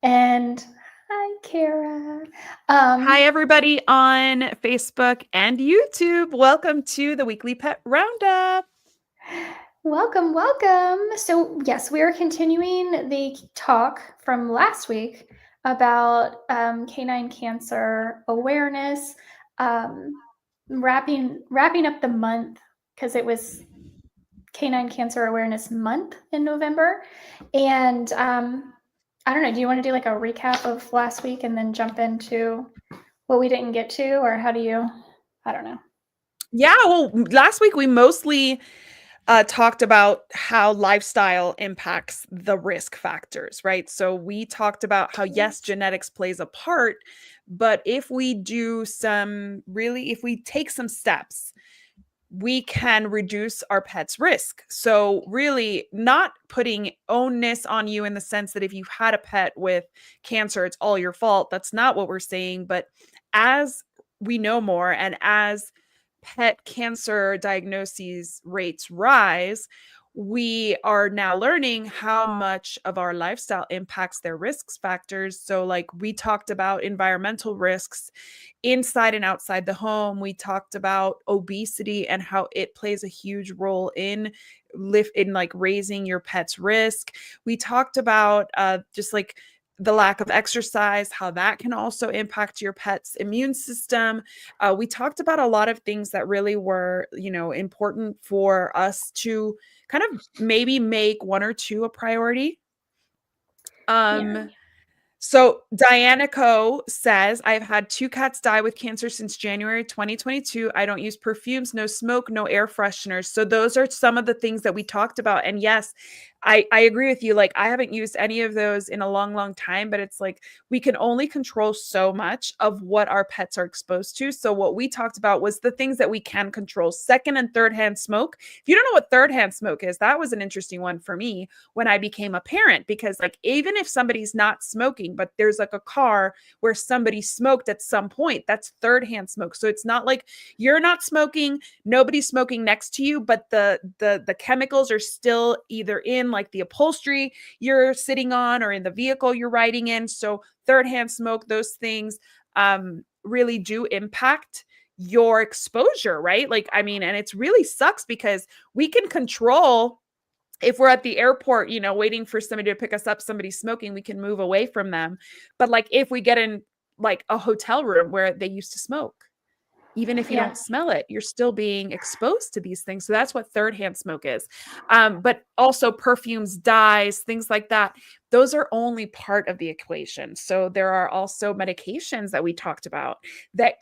And hi, Kara. Hi, everybody on Facebook and YouTube. Welcome to the weekly pet roundup. Welcome, welcome. So, yes, we are continuing the talk from last week about canine cancer awareness, wrapping up the month because it was Canine Cancer Awareness Month in November. And I don't know, do you want to do like a recap of last week and then jump into what we didn't get to, or how do you? I don't know. Yeah, well, last week we mostly talked about how lifestyle impacts the risk factors, right? So we talked about how, yes, genetics plays a part, but if we if we take some steps, we can reduce our pet's risk. So, really, not putting onus on you in the sense that if you've had a pet with cancer, it's all your fault. That's not what we're saying. But as we know more and as pet cancer diagnoses rates rise, we are now learning how much of our lifestyle impacts their risk factors. So, like we talked about environmental risks inside and outside the home. We talked about obesity and how it plays a huge role in like raising your pet's risk. We talked about just like the lack of exercise, how that can also impact your pet's immune system. We talked about a lot of things that really were, important for us to kind of maybe make one or two a priority. Yeah. So Diana Co says, I've had 2 cats die with cancer since January 2022. I don't use perfumes, no smoke, no air fresheners. So those are some of the things that we talked about. And yes, I agree with you. Like, I haven't used any of those in a long, long time, but it's like we can only control so much of what our pets are exposed to. So what we talked about was the things that we can control. Second and third hand smoke. If you don't know what third hand smoke is, that was an interesting one for me when I became a parent, because like even if somebody's not smoking, but there's like a car where somebody smoked at some point, that's third hand smoke. So it's not like you're not smoking, nobody's smoking next to you, but the chemicals are still either in like the upholstery you're sitting on or in the vehicle you're riding in. So third hand smoke, those things really do impact your exposure, right? Like, I mean, and it's really sucks because we can control if we're at the airport, waiting for somebody to pick us up, somebody's smoking, we can move away from them. But like if we get in like a hotel room where they used to smoke, even if you Yeah. don't smell it, you're still being exposed to these things. So that's what third hand smoke is. But also perfumes, dyes, things like that. Those are only part of the equation. So there are also medications that we talked about that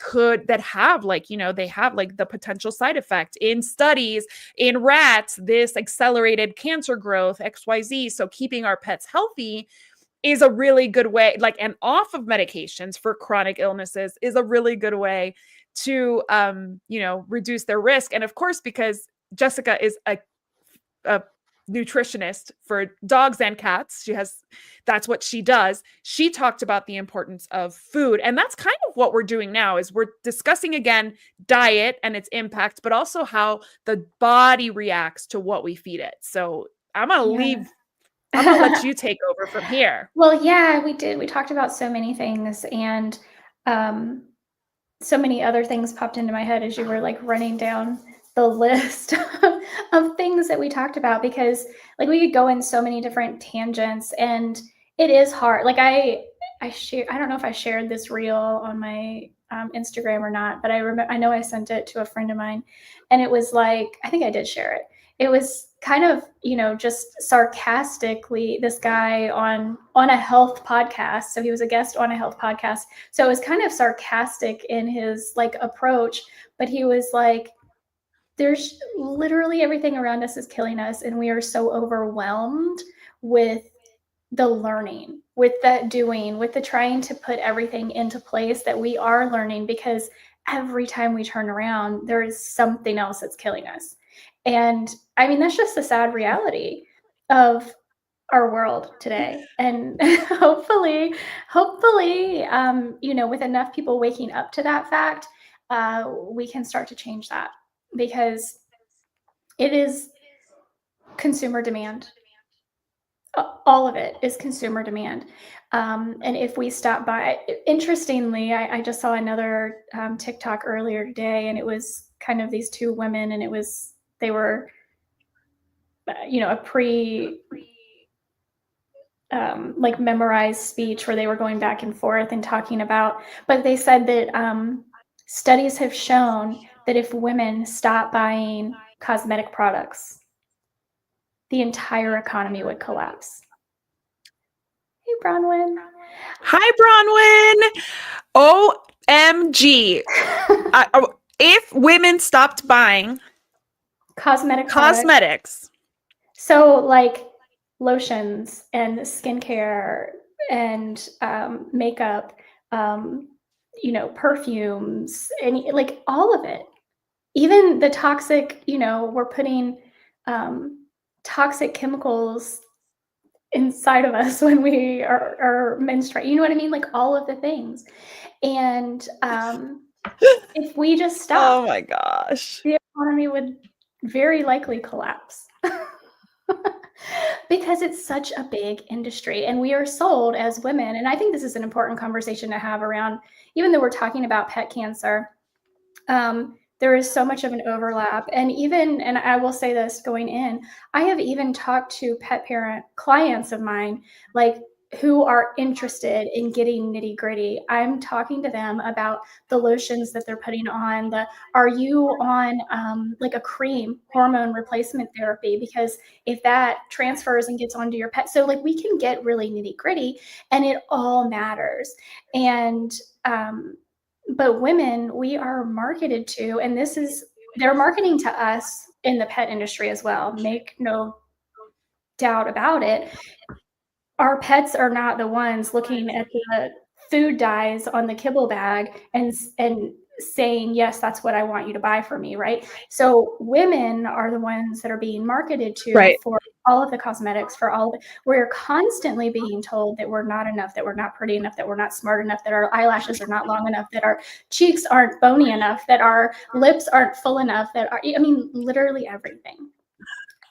have like, they have like the potential side effect in studies in rats, this accelerated cancer growth, XYZ. So keeping our pets healthy is a really good way, like, and off of medications for chronic illnesses is a really good way to reduce their risk. And of course, because Jessica is a nutritionist for dogs and cats, that's what she does. She talked about the importance of food, and that's kind of what we're doing now, is we're discussing again diet and its impact, but also how the body reacts to what we feed it. So I'm going to leave I'm going to let Yeah. you take over from here. Well, yeah, we did. We talked about so many things, and um, so many other things popped into my head as you were like running down the list of things that we talked about, because like we could go in so many different tangents, and it is hard. Like I don't know if I shared this reel on my Instagram or not, but I know I sent it to a friend of mine, and it was like, I think I did share it. It was kind of, just sarcastically, this guy on a health podcast. So he was a guest on a health podcast. So it was kind of sarcastic in his like approach, but he was like, there's literally everything around us is killing us, and we are so overwhelmed with the learning, with that doing, with the trying to put everything into place that we are learning, because every time we turn around, there is something else that's killing us. And I mean, that's just the sad reality of our world today. And hopefully, with enough people waking up to that fact, we can start to change that, because it is consumer demand all of it is consumer demand. And if we stop by, interestingly, I just saw another TikTok earlier today, and it was kind of these two women, and they were, a like memorized speech where they were going back and forth and talking about, but they said that studies have shown that if women stop buying cosmetic products, the entire economy would collapse. Hey, Bronwyn. Hi, Bronwyn. OMG. If women stopped buying cosmetics. So like lotions and skincare and makeup, perfumes, and like all of it, even the toxic, we're putting toxic chemicals inside of us when we are menstruating, you know what I mean? Like all of the things. And if we just stop, oh my gosh, the economy would very likely collapse. Because it's such a big industry, and we are sold as women. And I think this is an important conversation to have around, even though we're talking about pet cancer, there is so much of an overlap. And I will say this going in, I have even talked to pet parent clients of mine, like who are interested in getting nitty gritty. I'm talking to them about the lotions that they're putting on. Are you on like a cream, hormone replacement therapy? Because if that transfers and gets onto your pet, so like we can get really nitty gritty, and it all matters. And but women, we are marketed to, and they're marketing to us in the pet industry as well. Make no doubt about it. Our pets are not the ones looking at the food dyes on the kibble bag and saying, yes, that's what I want you to buy for me, right? So women are the ones that are being marketed to right? For all of the cosmetics, for all of it. We're constantly being told that we're not enough, that we're not pretty enough, that we're not smart enough, that our eyelashes are not long enough, that our cheeks aren't bony enough, that our lips aren't full enough, literally everything.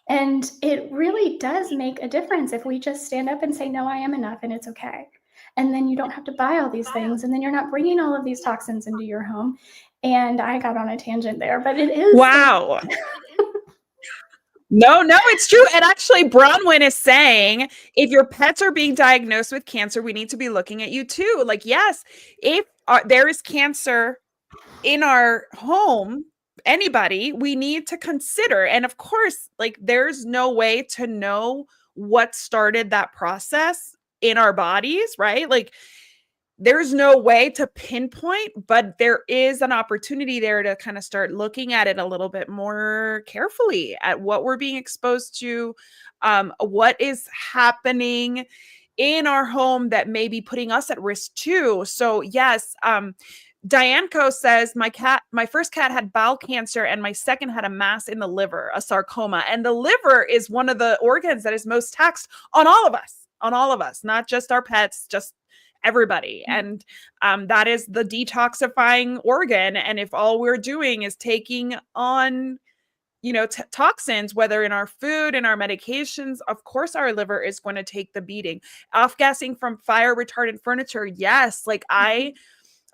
And it really does make a difference if we just stand up and say, no, I am enough and it's okay. And then you don't have to buy all these things. And then you're not bringing all of these toxins into your home. And I got on a tangent there, but it is. Wow. No, it's true. And actually, Bronwyn is saying if your pets are being diagnosed with cancer, we need to be looking at you too. Like, yes, if there is cancer in our home, anybody, we need to consider. And of course, like, there's no way to know what started that process in our bodies, right? Like, there's no way to pinpoint, but there is an opportunity there to kind of start looking at it a little bit more carefully at what we're being exposed to, what is happening in our home that may be putting us at risk too. So yes, Diane Co says my first cat had bowel cancer and my second had a mass in the liver, a sarcoma. And the liver is one of the organs that is most taxed on all of us, not just our pets, just everybody. And that is the detoxifying organ. And if all we're doing is taking on, toxins, whether in our food and our medications, of course our liver is going to take the beating. Off-gassing from fire retardant furniture. Yes. Like I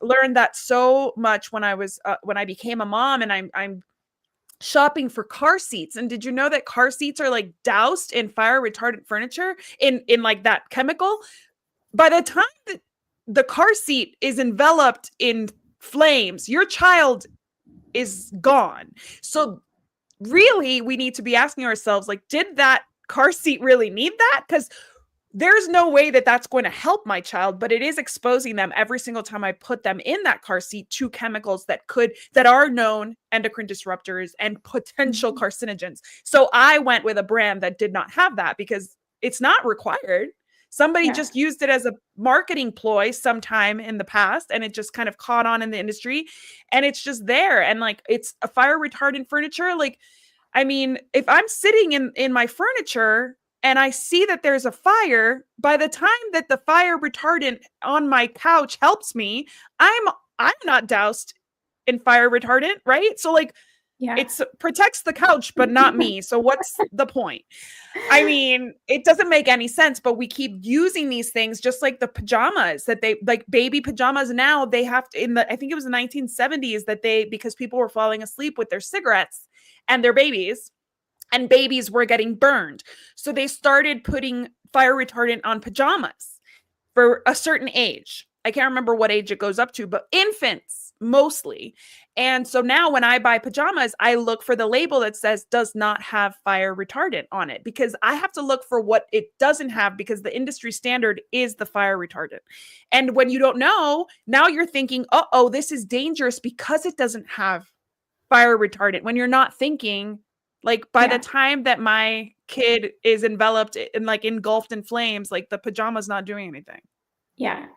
learned that so much when I became a mom, and I'm shopping for car seats. And did you know that car seats are like doused in fire retardant furniture in like that chemical? By the time that the car seat is enveloped in flames, your child is gone. So really, we need to be asking ourselves, like, did that car seat really need that? Because there's no way that that's going to help my child, but it is exposing them every single time I put them in that car seat to chemicals that are known endocrine disruptors and potential carcinogens. So I went with a brand that did not have that because it's not required. Somebody just used it as a marketing ploy sometime in the past, and it just kind of caught on in the industry, and it's just there. And like, it's a fire retardant furniture. Like, I mean, if I'm sitting in my furniture and I see that there's a fire, by the time that the fire retardant on my couch helps me, I'm not doused in fire retardant, right? So like, Yeah. It protects the couch, but not me. So what's the point? I mean, it doesn't make any sense, but we keep using these things just like the pajamas that they like baby pajamas now they have to in the I think it was the 1970s that they because people were falling asleep with their cigarettes and their babies and babies were getting burned. So they started putting fire retardant on pajamas for a certain age. I can't remember what age it goes up to, but infants mostly. And so now when I buy pajamas, I look for the label that says does not have fire retardant on it because I have to look for what it doesn't have because the industry standard is the fire retardant. And when you don't know, now you're thinking, oh, this is dangerous because it doesn't have fire retardant. When you're not thinking, like by the Yeah. time that my kid is enveloped and like engulfed in flames, like the pajama's not doing anything. Yeah.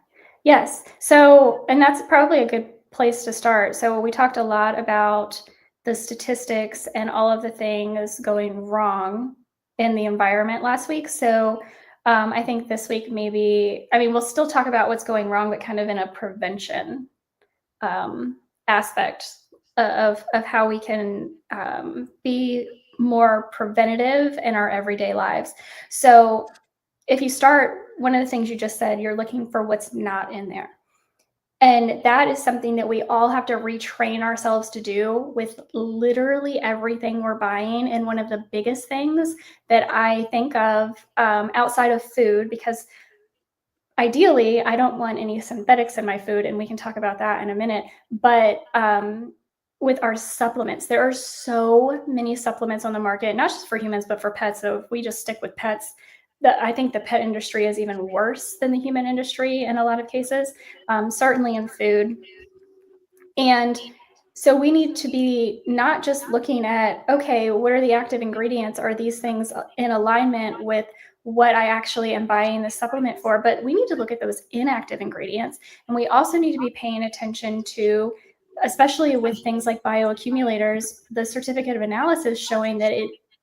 Yes. So, and that's probably a good place to start. So, we talked a lot about the statistics and all of the things going wrong in the environment last week. So, I think this week maybe, I mean, we'll still talk about what's going wrong, but kind of in a prevention aspect of how we can be more preventative in our everyday lives. So, if you start, one of the things you just said, you're looking for what's not in there. And that is something that we all have to retrain ourselves to do with literally everything we're buying. And one of the biggest things that I think of outside of food, because ideally, I don't want any synthetics in my food, and we can talk about that in a minute. But with our supplements, there are so many supplements on the market, not just for humans, but for pets. So if we just stick with pets, I think the pet industry is even worse than the human industry in a lot of cases, certainly in food. And so we need to be not just looking at, okay, what are the active ingredients? Are these things in alignment with what I actually am buying the supplement for? But we need to look at those inactive ingredients. And we also need to be paying attention to, especially with things like bioaccumulators, the certificate of analysis showing that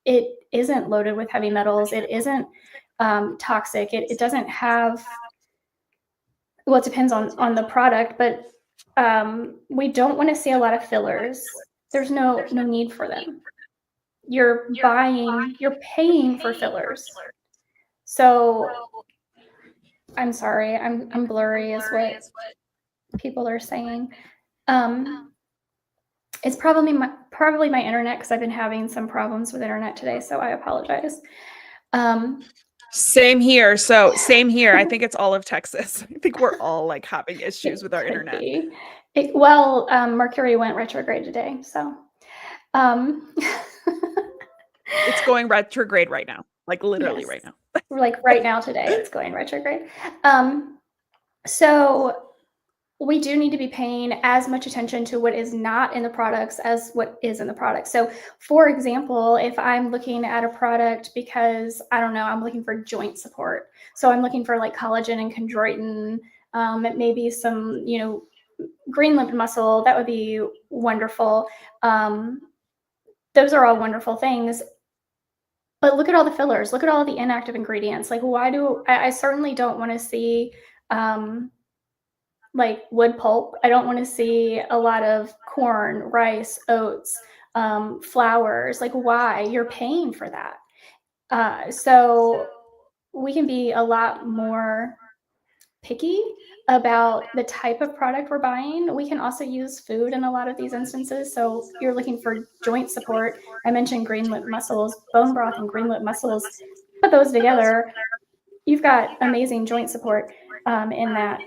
it isn't loaded with heavy metals. It isn't toxic. It doesn't have, well, it depends on the product, but we don't want to see a lot of fillers. There's no need for them. You're paying for fillers. So I'm sorry, I'm blurry is what people are saying. It's probably my internet because I've been having some problems with internet today, so I apologize. Same here. So same here. I think it's all of Texas. I think we're all like having issues with our internet. Mercury went retrograde today, so It's going retrograde right now, like literally yes. right now. Like right now today, it's going retrograde. So we do need to be paying as much attention to what is not in the products as what is in the product. So, for example, if I'm looking at a product because, I don't know, I'm looking for joint support. So I'm looking for like collagen and chondroitin, maybe some, green lipped muscle, that would be wonderful. Those are all wonderful things. But look at all the fillers, look at all the inactive ingredients. Like, why do I certainly don't want to see like wood pulp. I don't want to see a lot of corn, rice, oats, flours. Like, why? You're paying for that. So we can be a lot more picky about the type of product we're buying. We can also use food in a lot of these instances. So you're looking for joint support. I mentioned green lip mussels, bone broth and green lip mussels. Put those together, you've got amazing joint support in that.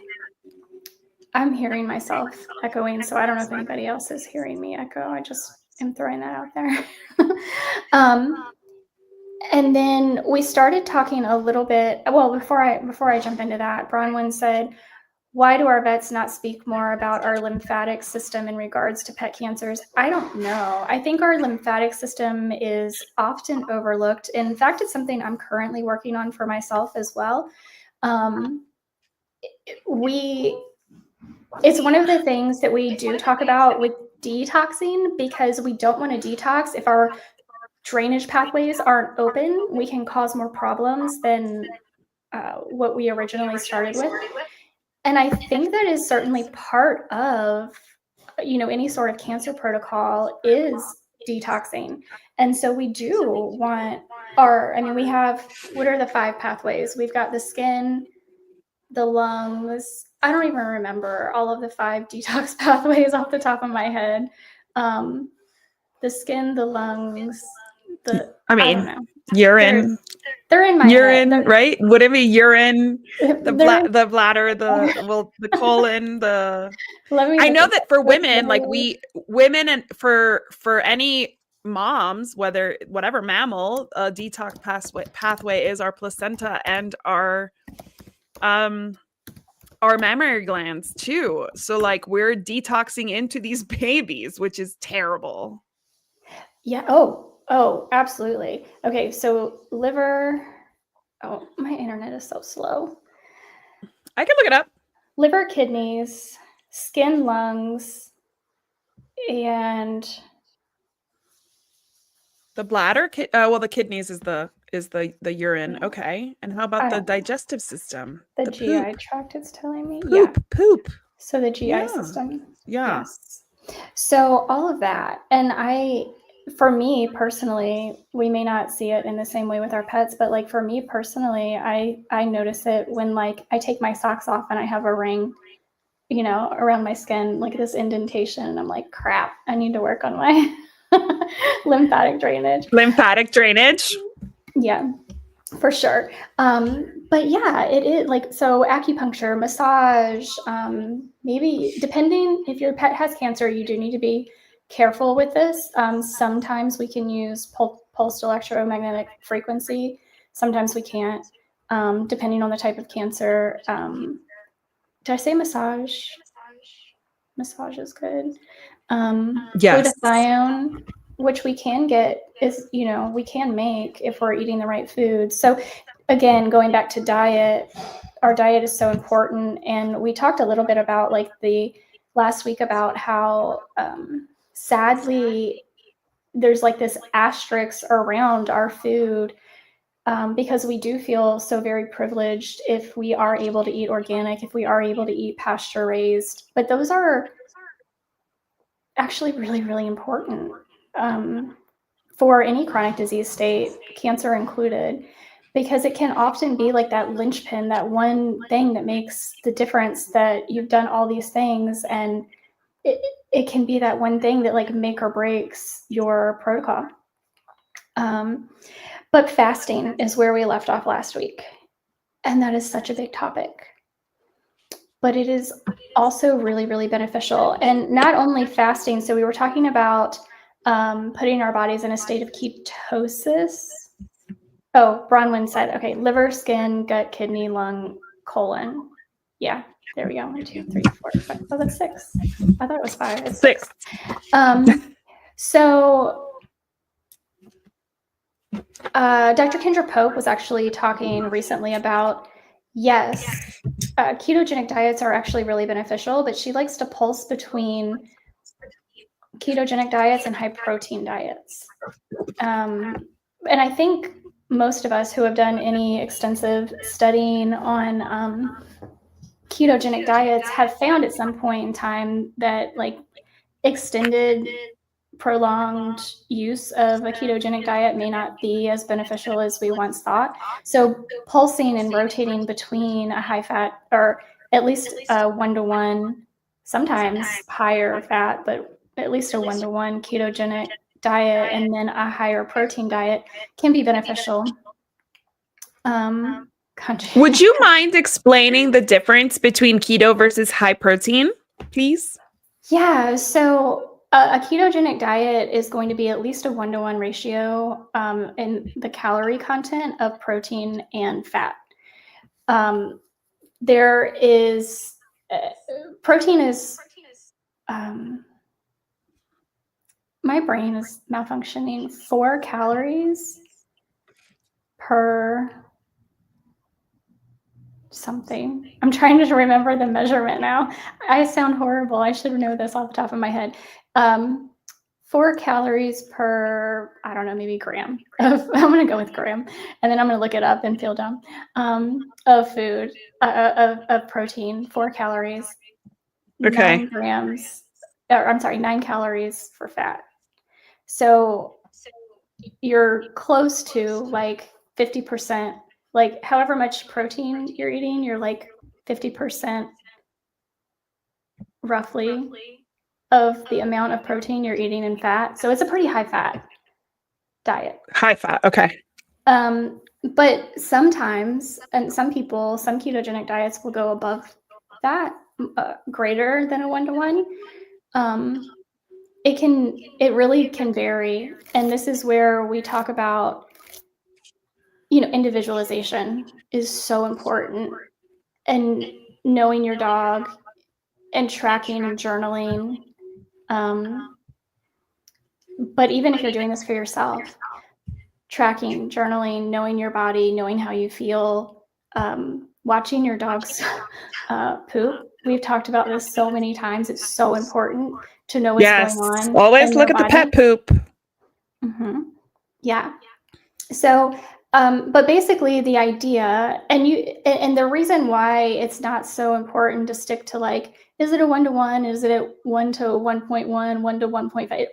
I'm hearing myself echoing, so I don't know if anybody else is hearing me echo. I just am throwing that out there. And then we started talking a little bit. Well, before I jump into that, Bronwyn said, "Why do our vets not speak more about our lymphatic system in regards to pet cancers?" I don't know. I think our lymphatic system is often overlooked. In fact, it's something I'm currently working on for myself as well. It's one of the things that we do talk about with detoxing because we don't want to detox. If our drainage pathways aren't open, we can cause more problems than what we originally started with. And I think that is certainly part of, any sort of cancer protocol is detoxing. And so we do want our, I mean, we have, what are the 5 pathways? We've got the skin, the lungs. I don't even remember all of the 5 detox pathways off the top of my head. The skin, the lungs, I don't know. Urine. They're in my urine, head. right? Would it be urine? The They're- bladder, the colon, I know that for women, like women and for any moms, whatever mammal, detox pathway is our placenta and our mammary glands too. So like we're detoxing into these babies, which is terrible. Yeah. Oh, absolutely. Okay. So liver. Oh, my internet is so slow. I can look it up. Liver, kidneys, skin, lungs, and the bladder. Well, the kidneys is the urine. Okay. And how about the digestive system? The GI poop tract, it's telling me. Poop. So the GI system. Yeah. Yes. So all of that. And for me personally, we may not see it in the same way with our pets, but like for me personally, I notice it when like I take my socks off and I have a ring, around my skin, like this indentation, and I'm like, crap, I need to work on my lymphatic drainage. Yeah, for sure. But yeah, it is like, so acupuncture, massage, maybe depending if your pet has cancer, you do need to be careful with this. Sometimes we can use pulsed electromagnetic frequency. Sometimes we can't, depending on the type of cancer. Did I say massage? Massage is good. Yes. Glutathione, which we can get, we can make if we're eating the right food. So again, going back to diet, our diet is so important. And we talked a little bit about like the last week about how sadly there's like this asterisk around our food, because we do feel so very privileged if we are able to eat organic, if we are able to eat pasture raised. But those are actually really, really important for any chronic disease state, cancer included, because it can often be like that linchpin, that one thing that makes the difference, that you've done all these things, and it can be that one thing that like make or breaks your protocol. But fasting is where we left off last week. And that is such a big topic. But it is also really, really beneficial. And not only fasting, so we were talking about putting our bodies in a state of ketosis. Oh, Bronwyn said, okay, liver, skin, gut, kidney, lung, colon. Yeah, there we go. 1, 2, 3, 4, 5. Oh, that's 6. I thought it was 5. It's 6. So Dr. Kendra Pope was actually talking recently about, yes, ketogenic diets are actually really beneficial, but she likes to pulse between ketogenic diets and high protein diets. And I think most of us who have done any extensive studying on ketogenic diets have found at some point in time that like extended, prolonged use of a ketogenic diet may not be as beneficial as we once thought. So pulsing and rotating between a high fat, or at least a 1-to-1, sometimes higher fat, but at least a 1-to-1 ketogenic diet and then a higher protein diet can be beneficial. Would you mind explaining the difference between keto versus high protein, please? Yeah, so a ketogenic diet is going to be at least a 1-to-1 ratio in the calorie content of protein and fat. There is protein is my brain is malfunctioning. 4 calories per something. I'm trying to remember the measurement now. I sound horrible. I should know this off the top of my head. 4 calories per, I don't know, maybe gram of, I'm going to go with gram, and then I'm going to look it up and feel dumb, of food, of protein, 4 calories, Okay. 9 grams, or I'm sorry, 9 calories for fat. So you're close to like 50%, like however much protein you're eating, you're like 50% roughly of the amount of protein you're eating in fat. So it's a pretty high fat diet. High fat. Okay. But sometimes, and some people, some ketogenic diets will go above that, greater than a 1-to-1. It really can vary. And this is where we talk about, individualization is so important, and knowing your dog and tracking and journaling. But even if you're doing this for yourself, tracking, journaling, knowing your body, knowing how you feel, watching your dog's poop. We've talked about this so many times. It's so important to know what's going on. Always in look their at the body. pet poop. Mm-hmm. Yeah. So, but basically the idea, and the reason why it's not so important to stick to like, is it a 1-to-1? Is it a 1 to 1.1, 1 to 1.5?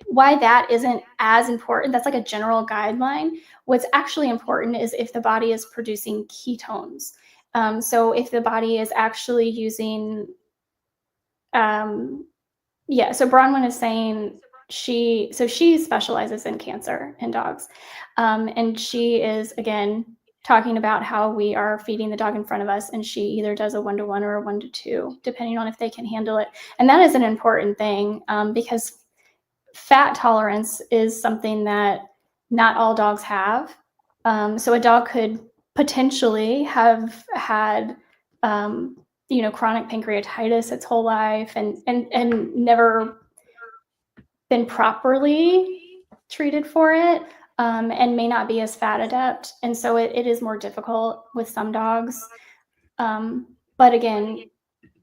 Why that isn't as important, that's like a general guideline. What's actually important is if the body is producing ketones. So if the body is actually using, so Bronwyn is saying she specializes in cancer in dogs. And she is, again, talking about how we are feeding the dog in front of us, and she either does a 1-to-1 or a 1-to-2, depending on if they can handle it. And that is an important thing, because fat tolerance is something that not all dogs have. So a dog could potentially have had, chronic pancreatitis its whole life and never been properly treated for it, and may not be as fat adept. And so it is more difficult with some dogs. But again,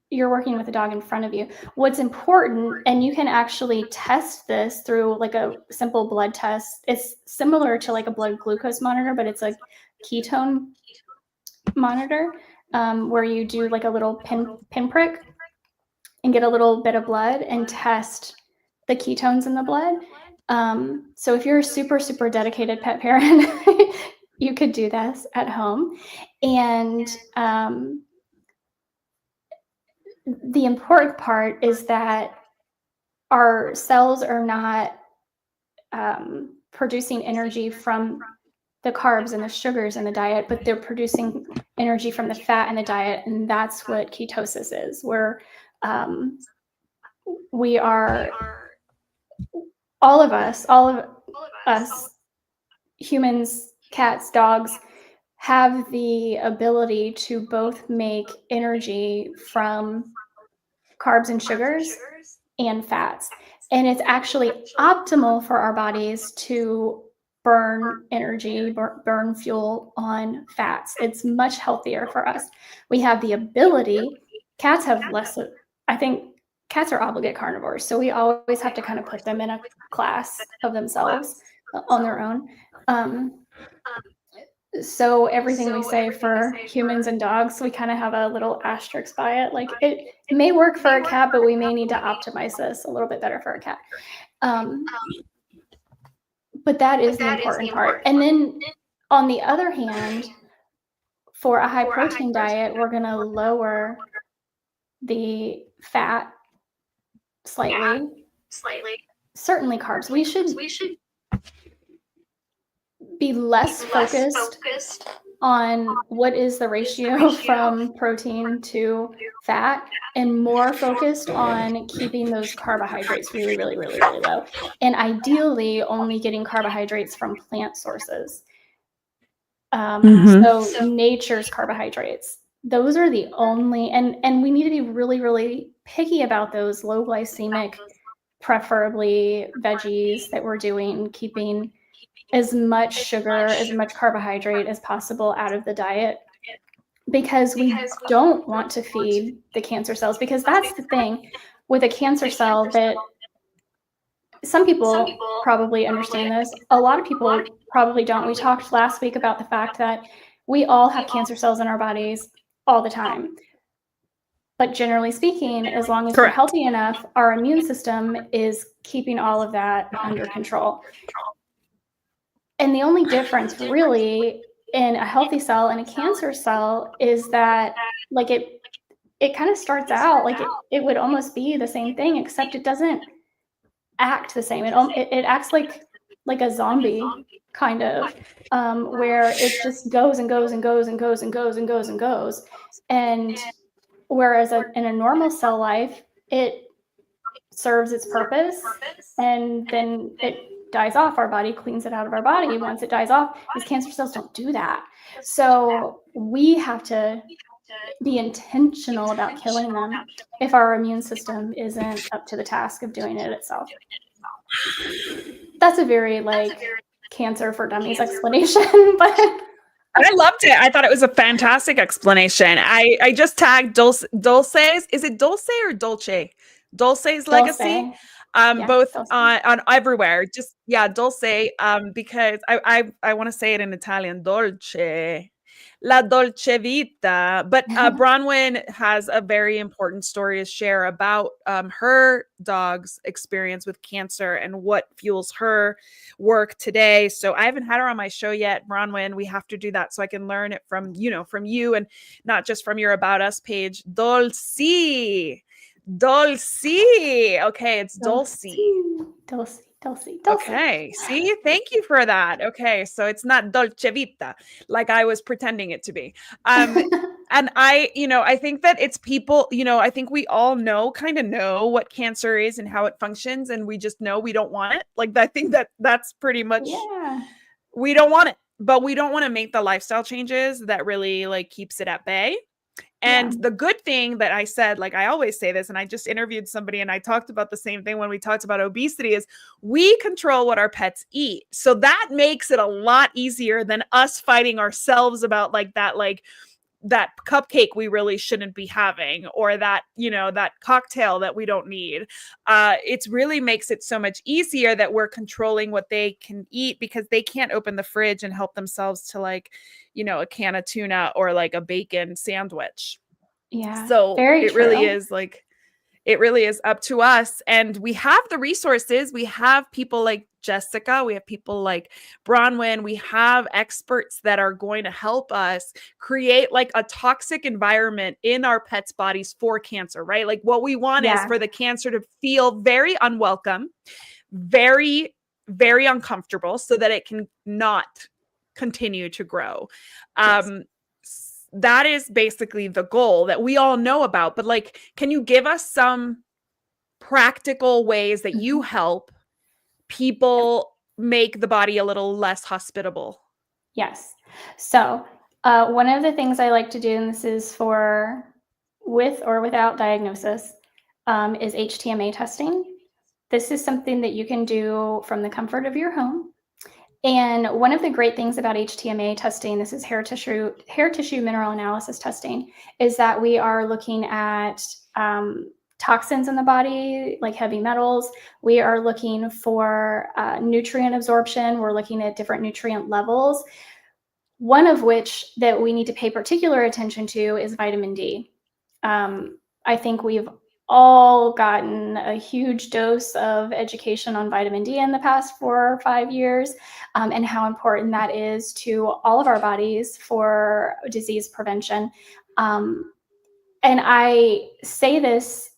you're working with a dog in front of you. What's important, and you can actually test this through like a simple blood test. It's similar to like a blood glucose monitor, but it's a ketone monitor, where you do like a little pinprick and get a little bit of blood and test the ketones in the blood. So if you're a super, super dedicated pet parent, you could do this at home. And the important part is that our cells are not producing energy from the carbs and the sugars in the diet, but they're producing energy from the fat in the diet. And that's what ketosis is, where we are, all of us, humans, cats, dogs, have the ability to both make energy from carbs and sugars and fats. And it's actually optimal for our bodies to burn energy, burn fuel on fats. It's much healthier for us. We have the ability, cats have less, I think cats are obligate carnivores. So we always have to kind of put them in a class of themselves on their own. So everything we say for humans and dogs, we kind of have a little asterisk by it. Like it may work for a cat, but we may need to optimize this a little bit better for a cat. But that is the important part. And then on the other hand, for a high protein diet, we're going to lower the fat slightly. Certainly carbs. We should be less focused on what is the ratio from protein to fat, and more focused on keeping those carbohydrates really, really, really, really low. And ideally only getting carbohydrates from plant sources. So nature's carbohydrates. Those are the only, and we need to be really, really picky about those low glycemic, preferably veggies that we're doing, keeping as much sugar, as much carbohydrate as possible out of the diet, because we don't want to feed the cancer cells. Because that's the thing with a cancer cell, that some people probably understand this. A lot of people probably don't. We talked last week about the fact that we all have cancer cells in our bodies all the time. But generally speaking, as long as we're Correct. healthy enough, our immune system is keeping all of that under control. And the only difference really in a healthy cell and a cancer cell is that like it kind of starts out like it would almost be the same thing, except it doesn't act the same. It acts like a zombie kind of, where it just goes and goes and goes and goes and goes and goes and goes. And whereas in a normal cell life, it serves its purpose and then it dies off. Our body cleans it out of our body. Once it dies off, these cancer cells don't do that. So we have to be intentional about killing them if our immune system isn't up to the task of doing it itself. That's a very like cancer for dummies explanation, but I loved it. I thought it was a fantastic explanation. I just tagged Dulce's. Is it Dulce or Dolce? Dulce's Legacy. Yeah, Both Dulce. on everywhere. Just Dulce. Because I want to say it in Italian. Dolce. La Dolce Vita. But Bronwyn has a very important story to share about her dog's experience with cancer and what fuels her work today. So I haven't had her on my show yet, Bronwyn. We have to do that so I can learn it from you and not just from your About Us page. Dulce. Okay, it's Dulce. Dulce. Okay, see, thank you for that. Okay, so it's not Dolce Vita like I was pretending it to be. And I think that it's people, I think we all kind of know what cancer is and how it functions, and we just know we don't want it. Like, I think that's pretty much, we don't want it, but we don't want to make the lifestyle changes that really like keeps it at bay. And the good thing that I said, like I always say this, and I just interviewed somebody and I talked about the same thing when we talked about obesity, is we control what our pets eat. So that makes it a lot easier than us fighting ourselves about that cupcake we really shouldn't be having, or that, that cocktail that we don't need. It really makes it so much easier that we're controlling what they can eat, because they can't open the fridge and help themselves to a can of tuna or like a bacon sandwich. Yeah. So it really is up to us. And we have the resources. We have people like Jessica. We have people like Bronwyn. We have experts that are going to help us create like a toxic environment in our pets' bodies for cancer, right? Like what we want is for the cancer to feel very unwelcome, very, very uncomfortable, so that it can not continue to grow. That is basically the goal that we all know about. But like, can you give us some practical ways that you help people make the body a little less hospitable? Yes. So one of the things I like to do, and this is for with or without diagnosis, is HTMA testing. This is something that you can do from the comfort of your home. And one of the great things about HTMA testing, this is hair tissue mineral analysis testing, is that we are looking at toxins in the body, like heavy metals. We are looking for nutrient absorption. We're looking at different nutrient levels. One of which that we need to pay particular attention to is vitamin D. I think we've all gotten a huge dose of education on vitamin D in the past 4 or 5 years, and how important that is to all of our bodies for disease prevention. And I say this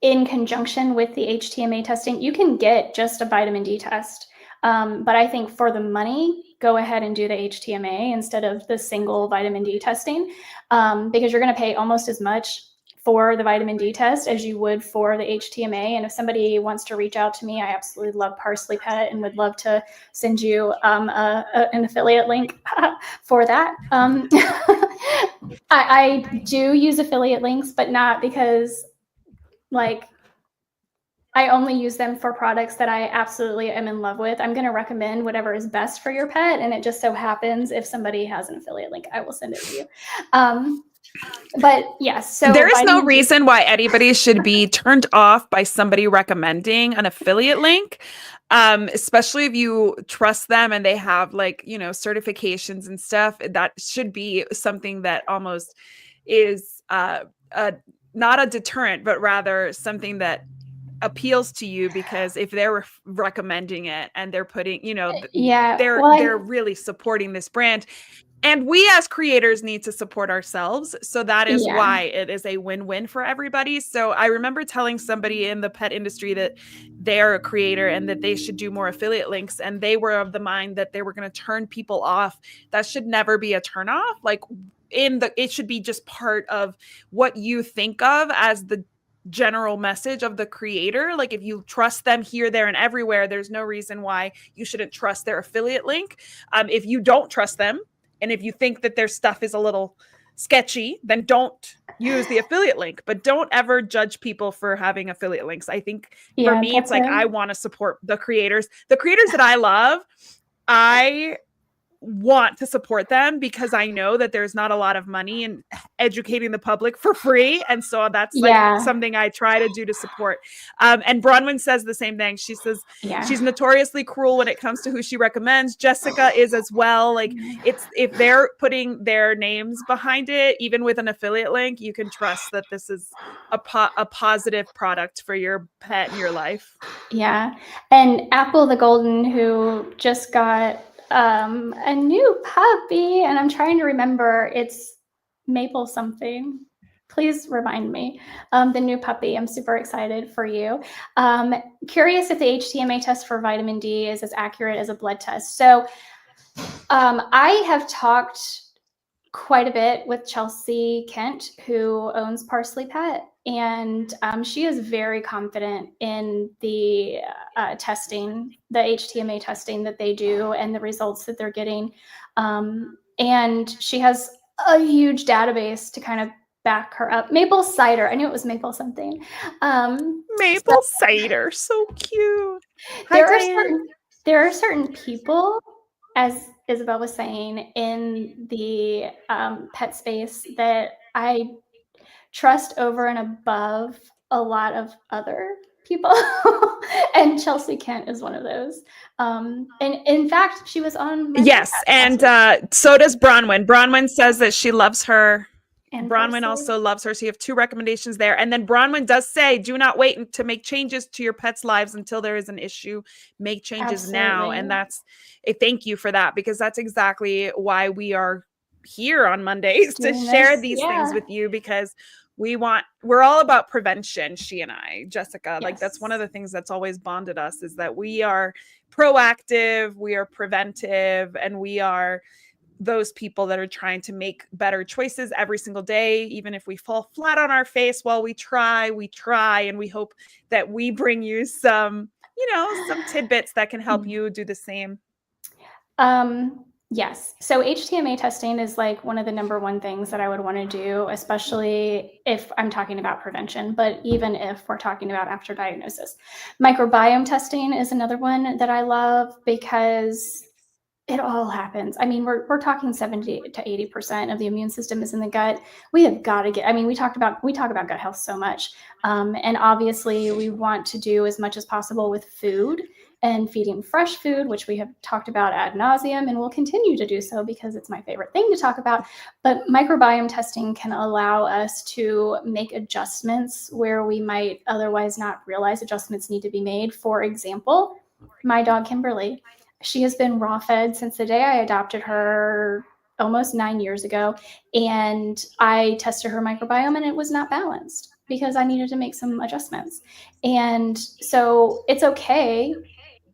in conjunction with the HTMA testing. You can get just a vitamin D test, but I think for the money, go ahead and do the HTMA instead of the single vitamin D testing, because you're going to pay almost as much for the vitamin D test as you would for the HTMA. And if somebody wants to reach out to me, I absolutely love Parsley Pet and would love to send you an affiliate link for that. I do use affiliate links, but not because I only use them for products that I absolutely am in love with. I'm going to recommend whatever is best for your pet. And it just so happens if somebody has an affiliate link, I will send it to you. But yes, so there is no reason why anybody should be turned off by somebody recommending an affiliate link, especially if you trust them and they have certifications and stuff. That should be something that almost is not a deterrent, but rather something that appeals to you, because if they're recommending it and they're putting, Yeah. they're really supporting this brand. And we as creators need to support ourselves. So that is Yeah. why it is a win-win for everybody. So I remember telling somebody in the pet industry that they're a creator and that they should do more affiliate links. And they were of the mind that they were going to turn people off. That should never be a turn off. Like it should be just part of what you think of as the general message of the creator. Like if you trust them here, there, and everywhere, there's no reason why you shouldn't trust their affiliate link. If you don't trust them, and if you think that their stuff is a little sketchy, then don't use the affiliate link, but don't ever judge people for having affiliate links. I think for Yeah, me, it's like I want to support the creators that I love. I want to support them because I know that there's not a lot of money in educating the public for free. And so that's like yeah, something I try to do to support. And Bronwyn says the same thing. She says yeah. she's notoriously cruel when it comes to who she recommends. Jessica is as well. Like it's, if they're putting their names behind it, even with an affiliate link, you can trust that this is a positive product for your pet and your life. Yeah. And Apple the Golden, who just got a new puppy, and I'm trying to remember, it's Maple something. Please remind me. The new puppy. I'm super excited for you. Curious if the HTMA test for vitamin D is as accurate as a blood test. So I have talked quite a bit with Chelsea Kent, who owns Parsley Pet, and she is very confident in the testing, the HTMA testing that they do, and the results that they're getting. And she has a huge database to kind of back her up. Maple cider. I knew it was maple something. Maple cider, so cute. Hi, There are Diane. certain people, as Isabel was saying, in the pet space that I trust over and above a lot of other people. And Chelsea Kent is one of those. And in fact, she was on my Yes, podcast last and week. so does Bronwyn. Bronwyn says that she loves her. And Bronwyn Parsley. also loves her. So you have two recommendations there. And then Bronwyn does say, do not wait to make changes to your pets' lives until there is an issue. Make changes now. And Absolutely. that's a thank you for that, because that's exactly why we are here on Mondays to Doing share this. these things Yeah. with you, because we're all about prevention, she and I, Jessica. Like that's one of Yes. the things that's always bonded us, is that we are proactive, we are preventive, and we are those people that are trying to make better choices every single day. Even if we fall flat on our face while we try, and we hope that we bring you some, some tidbits that can help you do the same. Yes. So HTMA testing is like one of the number one things that I would want to do, especially if I'm talking about prevention, but even if we're talking about after diagnosis. Microbiome testing is another one that I love because it all happens. I mean, we're talking 70 to 80% of the immune system is in the gut. We have got to get, I mean, we talk about gut health so much. And obviously we want to do as much as possible with food and feeding fresh food, which we have talked about ad nauseum and will continue to do so because it's my favorite thing to talk about. But microbiome testing can allow us to make adjustments where we might otherwise not realize adjustments need to be made. For example, my dog Kimberly, she has been raw fed since the day I adopted her almost 9 years ago. And I tested her microbiome and it was not balanced because I needed to make some adjustments. And so it's okay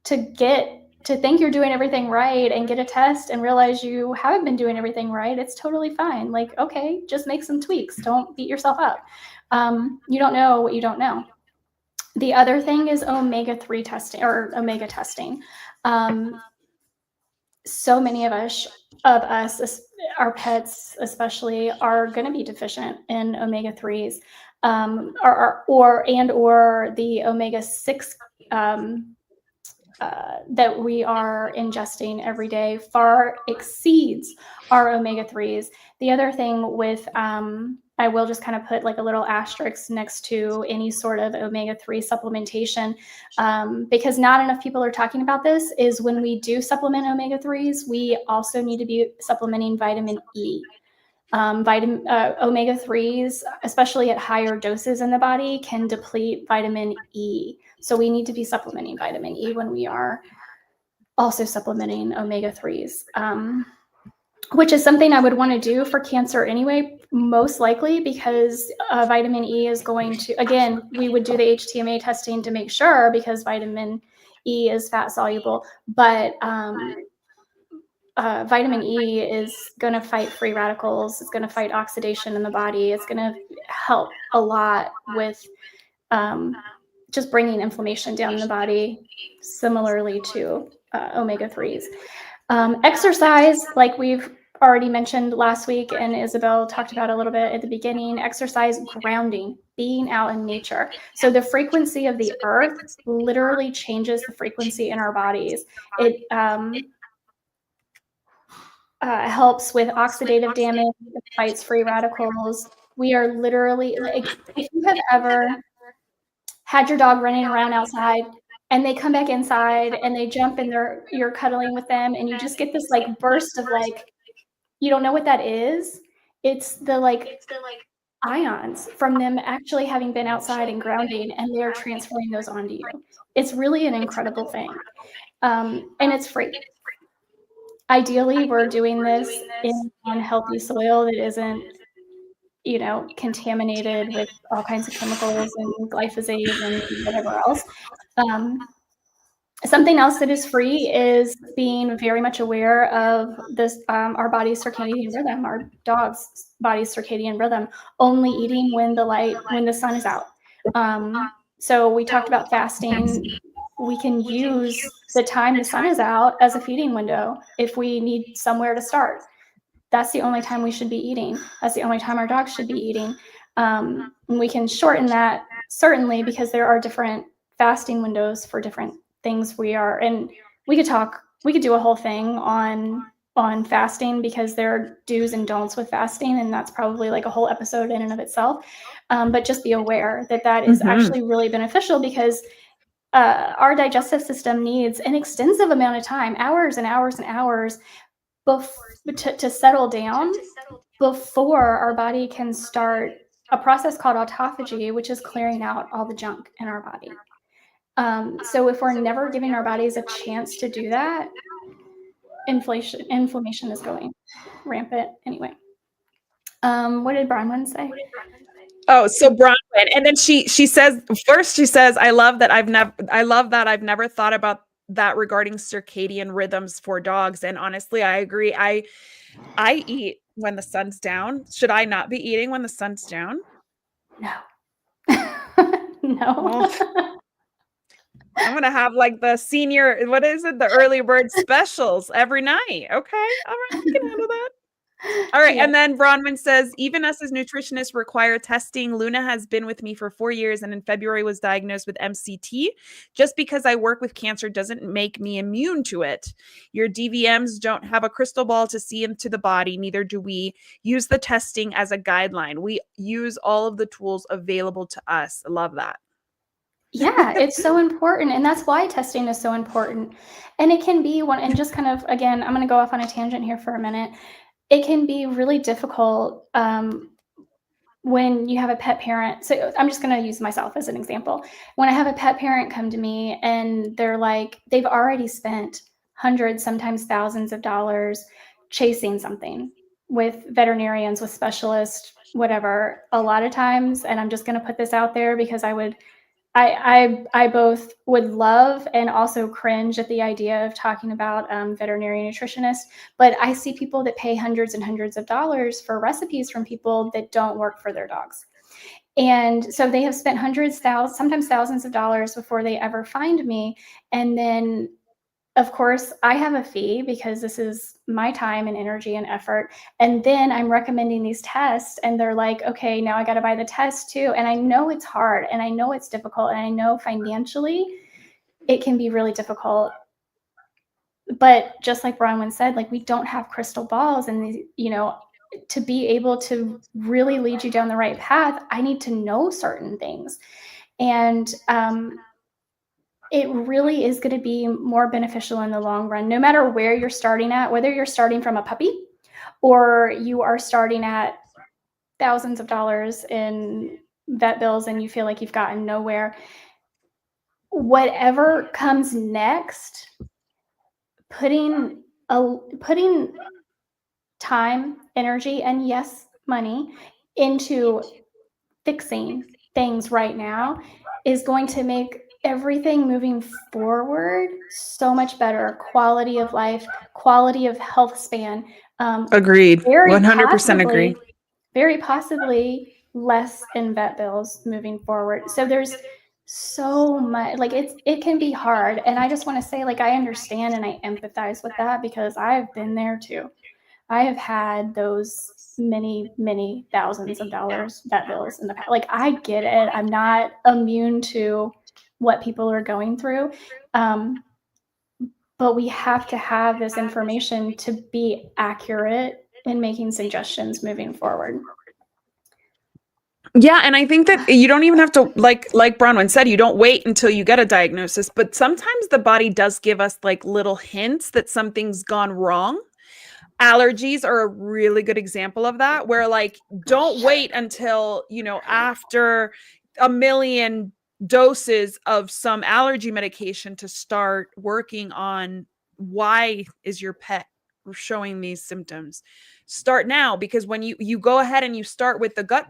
to think you're doing everything right and get a test and realize you haven't been doing everything right. It's totally fine. Like, okay, just make some tweaks. Don't beat yourself up. You don't know what you don't know. The other thing is omega-3 testing or omega testing. So many of us, our pets especially, are going to be deficient in omega-3s, or the omega-6 that we are ingesting every day far exceeds our omega-3s. The other thing with, I will just kind of put like a little asterisk next to any sort of omega-3 supplementation, because not enough people are talking about this, is when we do supplement omega-3s, we also need to be supplementing vitamin E. Omega-3s, especially at higher doses in the body, can deplete vitamin E. So we need to be supplementing vitamin E when we are also supplementing omega-3s, which is something I would want to do for cancer anyway, most likely, because vitamin E is going to, again, we would do the HTMA testing to make sure, because vitamin E is fat soluble, but vitamin E is going to fight free radicals. It's going to fight oxidation in the body. It's going to help a lot with just bringing inflammation down in the body, similarly to omega-3s. Exercise, like we've already mentioned last week, and Isabel talked about a little bit at the beginning, exercise, grounding, being out in nature. So the frequency of the earth literally changes the frequency in our bodies. It helps with oxidative damage, fights free radicals. We are literally, like, if you have ever had your dog running around outside and they come back inside and they jump and you're cuddling with them and you just get this like burst of like, you don't know what that is. It's the like ions from them actually having been outside and grounding, and they're transferring those onto you. It's really an incredible thing. And it's free. Ideally, we're doing this on healthy soil that isn't, contaminated with all kinds of chemicals and glyphosate and whatever else. Something else that is free is being very much aware of this, our body's circadian rhythm, our dog's body's circadian rhythm, only eating when the sun is out. So we talked about fasting. We can use the time the sun is out as a feeding window if we need somewhere to start. That's the only time we should be eating. That's the only time our dogs should be eating. And we can shorten that, certainly, because there are different fasting windows for different things and we could do a whole thing on fasting, because there are do's and don'ts with fasting, and that's probably like a whole episode in and of itself. But just be aware that is actually really beneficial, because our digestive system needs an extensive amount of time, hours and hours and hours, to settle down before our body can start a process called autophagy, which is clearing out all the junk in our body. So if we're never giving our bodies a chance to do that, inflammation is going rampant anyway. What did Bronwyn say? Oh, so Bronwyn, and then she says, first she says, I love that I've never thought about that regarding circadian rhythms for dogs. And honestly, I agree. I eat when the sun's down. Should I not be eating when the sun's down? No. No. Well, I'm gonna have like the the early bird specials every night. Okay, all right, I can handle that. All right, Yeah. and then Bronwyn says, even us as nutritionists require testing. Luna has been with me for 4 years and in February was diagnosed with MCT. Just because I work with cancer doesn't make me immune to it. Your DVMs don't have a crystal ball to see into the body, neither do we. Use the testing as a guideline. We use all of the tools available to us. I love that. Yeah, it's so important. And that's why testing is so important. And it can be one, and just kind of, again, I'm going to go off on a tangent here for a minute. It can be really difficult when you have a pet parent. So I'm just going to use myself as an example. When I have a pet parent come to me and they're like, they've already spent hundreds, sometimes thousands of dollars chasing something with veterinarians, with specialists, whatever, a lot of times. And I'm just going to put this out there, because I both would love and also cringe at the idea of talking about veterinary nutritionists, but I see people that pay hundreds and hundreds of dollars for recipes from people that don't work for their dogs. And so they have spent hundreds, thousands, sometimes thousands of dollars before they ever find me. And then, of course, I have a fee, because this is my time and energy and effort. And then I'm recommending these tests, and they're like, okay, now I got to buy the test too. And I know it's hard, and I know it's difficult, and I know financially it can be really difficult. But just like Bronwyn said, like, we don't have crystal balls, and to be able to really lead you down the right path, I need to know certain things. And it really is going to be more beneficial in the long run, no matter where you're starting at, whether you're starting from a puppy or you are starting at thousands of dollars in vet bills and you feel like you've gotten nowhere, whatever comes next, putting putting time, energy, and yes, money into fixing things right now is going to make everything moving forward so much better. Quality of life, quality of health span. Agreed. Very 100% agree. possibly, very possibly less in vet bills moving forward. So there's so much, like it can be hard. And I just want to say, like, I understand and I empathize with that because I've been there too. I have had those many, many thousands of dollars vet bills in the past. Like, I get it. I'm not immune to what people are going through. But we have to have this information to be accurate in making suggestions moving forward. Yeah, and I think that you don't even have to, like Bronwyn said, you don't wait until you get a diagnosis, but sometimes the body does give us like little hints that something's gone wrong. Allergies are a really good example of that, where like don't wait until, after a million doses of some allergy medication to start working on why is your pet showing these symptoms. Start now, because when you go ahead and you start with the gut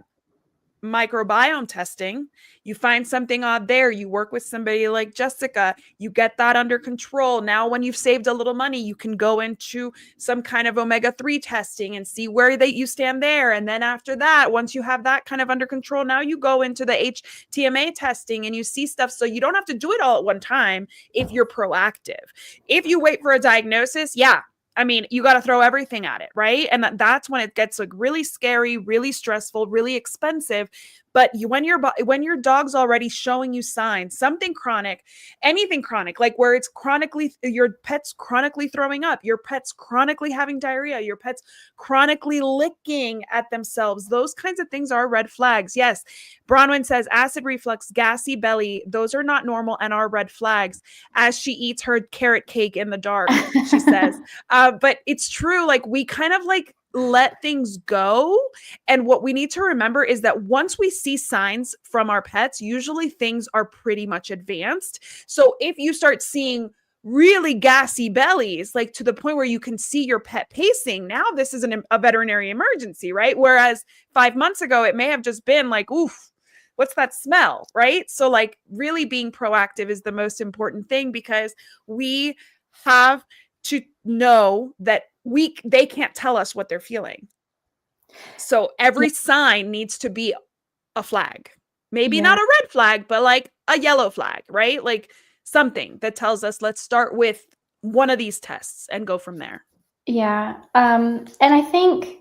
microbiome testing, you find something odd there, you work with somebody like Jessica, you get that under control. Now when you've saved a little money, you can go into some kind of omega-3 testing and see where you stand there. And then after that, once you have that kind of under control, now you go into the HTMA testing and you see stuff. So you don't have to do it all at one time if you're proactive. If you wait for a diagnosis, I mean, you got to throw everything at it, right? And that's when it gets like really scary, really stressful, really expensive. But when your dog's already showing you signs, something chronic, anything chronic, like where it's chronically, your pet's chronically throwing up, your pet's chronically having diarrhea, your pet's chronically licking at themselves, those kinds of things are red flags. Yes, Bronwyn says acid reflux, gassy belly, those are not normal and are red flags. As she eats her carrot cake in the dark, she says. But it's true. Like we kind of like let things go. And what we need to remember is that once we see signs from our pets, usually things are pretty much advanced. So if you start seeing really gassy bellies, like to the point where you can see your pet pacing, now this is a veterinary emergency, right? Whereas 5 months ago, it may have just been like, oof, what's that smell, right? So like really being proactive is the most important thing, because we have to know that they can't tell us what they're feeling. So every sign needs to be a flag. Maybe not a red flag, but like a yellow flag, right? Like something that tells us, let's start with one of these tests and go from there. Yeah. And I think,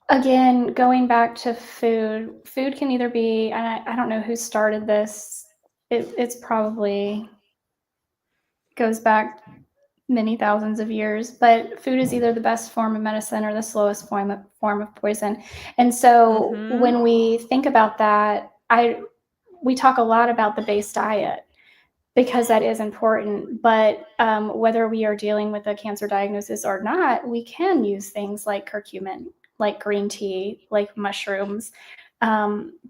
again, going back to food can either be, and I don't know who started this. It's probably goes back many thousands of years, but food is either the best form of medicine or the slowest form of poison. And so when we think about that, we talk a lot about the base diet because that is important. But whether we are dealing with a cancer diagnosis or not, we can use things like curcumin, like green tea, like mushrooms.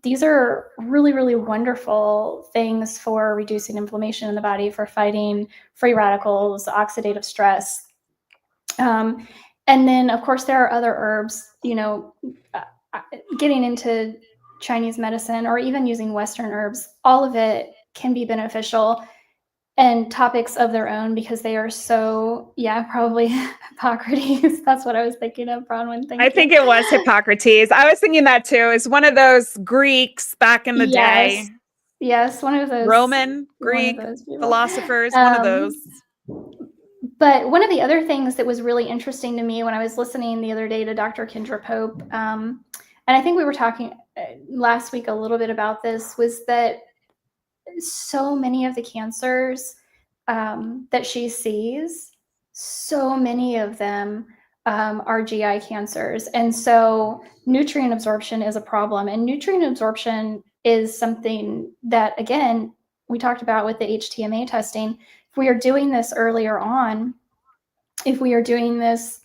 These are really, really wonderful things for reducing inflammation in the body, for fighting free radicals, oxidative stress. And then, of course, there are other herbs, getting into Chinese medicine or even using Western herbs, all of it can be beneficial and topics of their own because they are so, probably Hippocrates. That's what I was thinking of, Bronwyn. Thank you. I think it was Hippocrates. I was thinking that too. It's one of those Greeks back in the day. Yes, one of those Roman, Greek philosophers, one of those. But one of the other things that was really interesting to me when I was listening the other day to Dr. Kendra Pope, and I think we were talking last week a little bit about this, was that so many of the cancers that she sees, so many of them are GI cancers. And so nutrient absorption is a problem. And nutrient absorption is something that, again, we talked about with the HTMA testing. If we are doing this earlier on, if we are doing this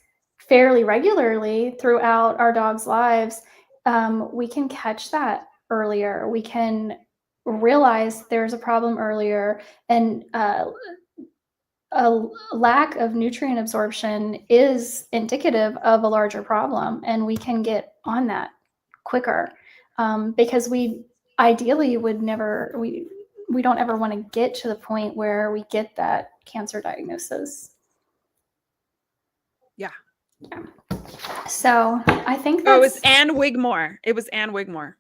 fairly regularly throughout our dog's lives, we can catch that earlier. We can realize there's a problem earlier, and a lack of nutrient absorption is indicative of a larger problem, and we can get on that quicker, because we ideally would never we don't ever want to get to the point where we get that cancer diagnosis. Yeah. Yeah. So I think Oh, it was that's, Anne Wigmore. It was Anne Wigmore.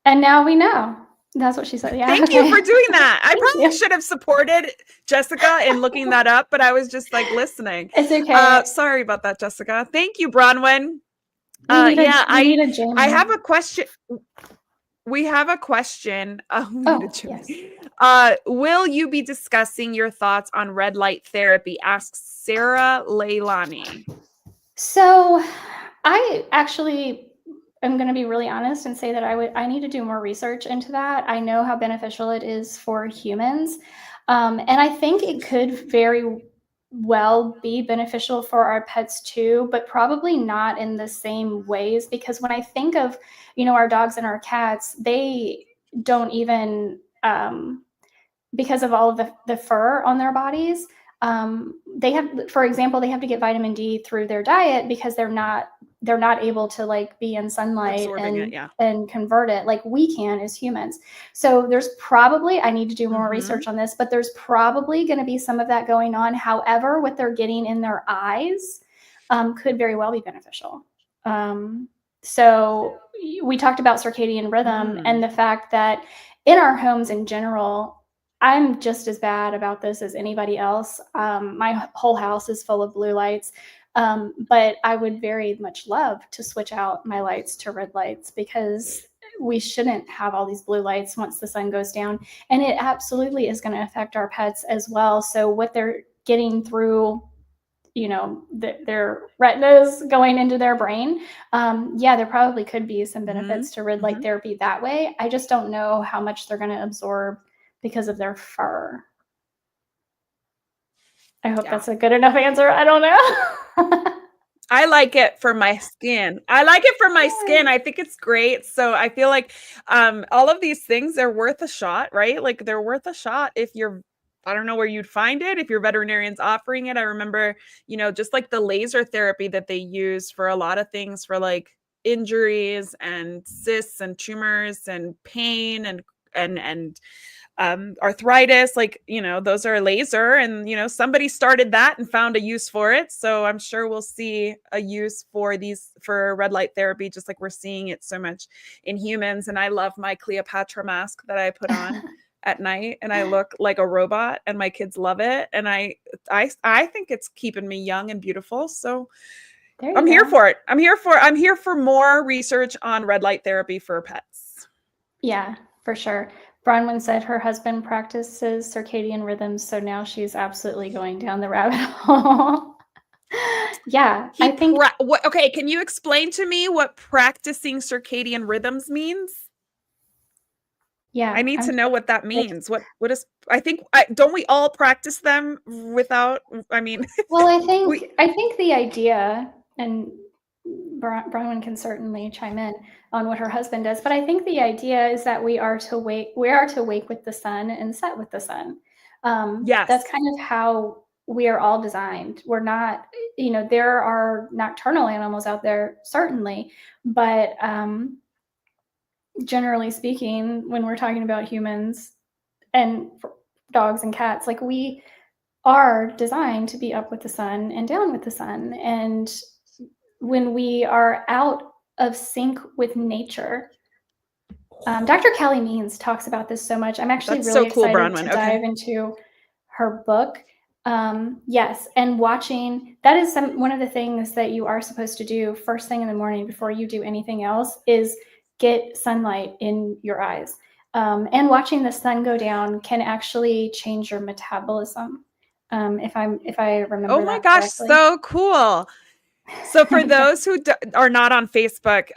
and now we know. That's what she said. Yeah. Thank Okay. you for doing that. I Thank probably you. should have supported Jessica in looking that up, but I was just like listening. It's okay. Sorry about that, Jessica. Thank you, Bronwyn. We need Yeah, a I Jamie. have a question. We have a question. We need a Oh, Jimmy. yes. Will you be discussing your thoughts on red light therapy? Asks Sarah Leilani. So I actually am going to be really honest and say that I need to do more research into that. I know how beneficial it is for humans. And I think it could very well be beneficial for our pets too, but probably not in the same ways, because when I think of, our dogs and our cats, they don't even, because of all of the fur on their bodies, they have, for example, they have to get vitamin D through their diet because they're not able to like be in sunlight Absorbing it, yeah. and convert it like we can as humans. So there's probably, I need to do more Mhm. research on this, but there's probably going to be some of that going on. However, what they're getting in their eyes could very well be beneficial. So we talked about circadian rhythm and the fact that in our homes in general, I'm just as bad about this as anybody else. My whole house is full of blue lights, but I would very much love to switch out my lights to red lights, because we shouldn't have all these blue lights once the sun goes down. And it absolutely is going to affect our pets as well. So what they're getting through, their retinas going into their brain, yeah, there probably could be some benefits to red light therapy that way. I just don't know how much they're going to absorb because of their fur. I hope that's a good enough answer. I don't know. I like it for my skin. I think it's great. So I feel like all of these things are worth a shot, right? Like they're worth a shot if you're, I don't know where you'd find it, if your veterinarian's offering it. I remember, just like the laser therapy that they use for a lot of things, for like injuries and cysts and tumors and pain and arthritis, like, those are laser, and, somebody started that and found a use for it. So I'm sure we'll see a use for red light therapy, just like we're seeing it so much in humans. And I love my Cleopatra mask that I put on at night, and I look like a robot, and my kids love it. And I think it's keeping me young and beautiful. So I'm here for it. I'm here for more research on red light therapy for pets. Yeah, for sure. Bronwyn said her husband practices circadian rhythms, so now she's absolutely going down the rabbit hole. Yeah, I think. Okay, can you explain to me what practicing circadian rhythms means? Yeah, I need to know what that means. What is? Don't we all practice them without? I mean, well, I think the idea, and Bronwyn can certainly chime in on what her husband does, but I think the idea is that we are to wake with the sun and set with the sun. Yes. That's kind of how we are all designed. We're not, there are nocturnal animals out there, certainly, but generally speaking, when we're talking about humans and dogs and cats, like, we are designed to be up with the sun and down with the sun. And when we are out of sync with nature, Dr. Callie Means talks about this so much. I'm actually really excited to dive into her book. Yes, and watching, that is one of the things that you are supposed to do first thing in the morning before you do anything else, is get sunlight in your eyes. And watching the sun go down can actually change your metabolism. If I remember. Oh my gosh, so cool. So for those who are not on Facebook,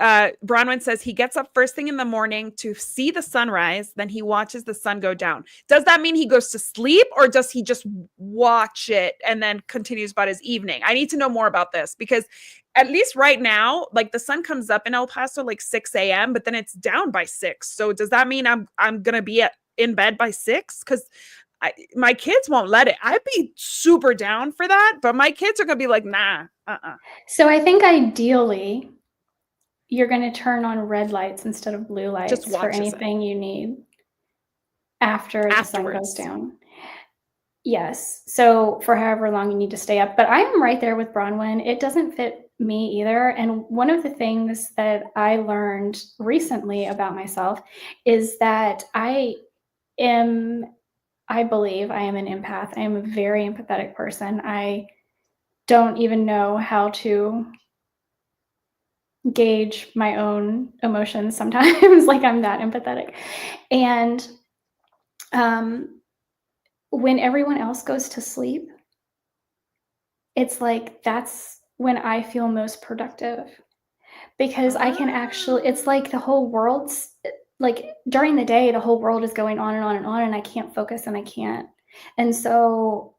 Bronwyn says he gets up first thing in the morning to see the sunrise, then he watches the sun go down. Does that mean he goes to sleep, or does he just watch it and then continues about his evening? I need to know more about this, because at least right now, like the sun comes up in El Paso like 6 a.m., but then it's down by 6. So does that mean I'm gonna be in bed by 6? Because my kids won't let it. I'd be super down for that, but my kids are gonna be like, nah, So I think ideally you're going to turn on red lights instead of blue just lights for watches it anything you need after the sun goes afterwards. down. Yes. So for however long you need to stay up. But I am right there with Bronwyn. It doesn't fit me either. And one of the things that I learned recently about myself is that I believe I am an empath. I am a very empathetic person. I don't even know how to gauge my own emotions sometimes. Like, I'm that empathetic. And when everyone else goes to sleep, it's like that's when I feel most productive, because I can actually, it's like the whole world's like during the day, the whole world is going on and on and on, and I can't focus and I can't. And so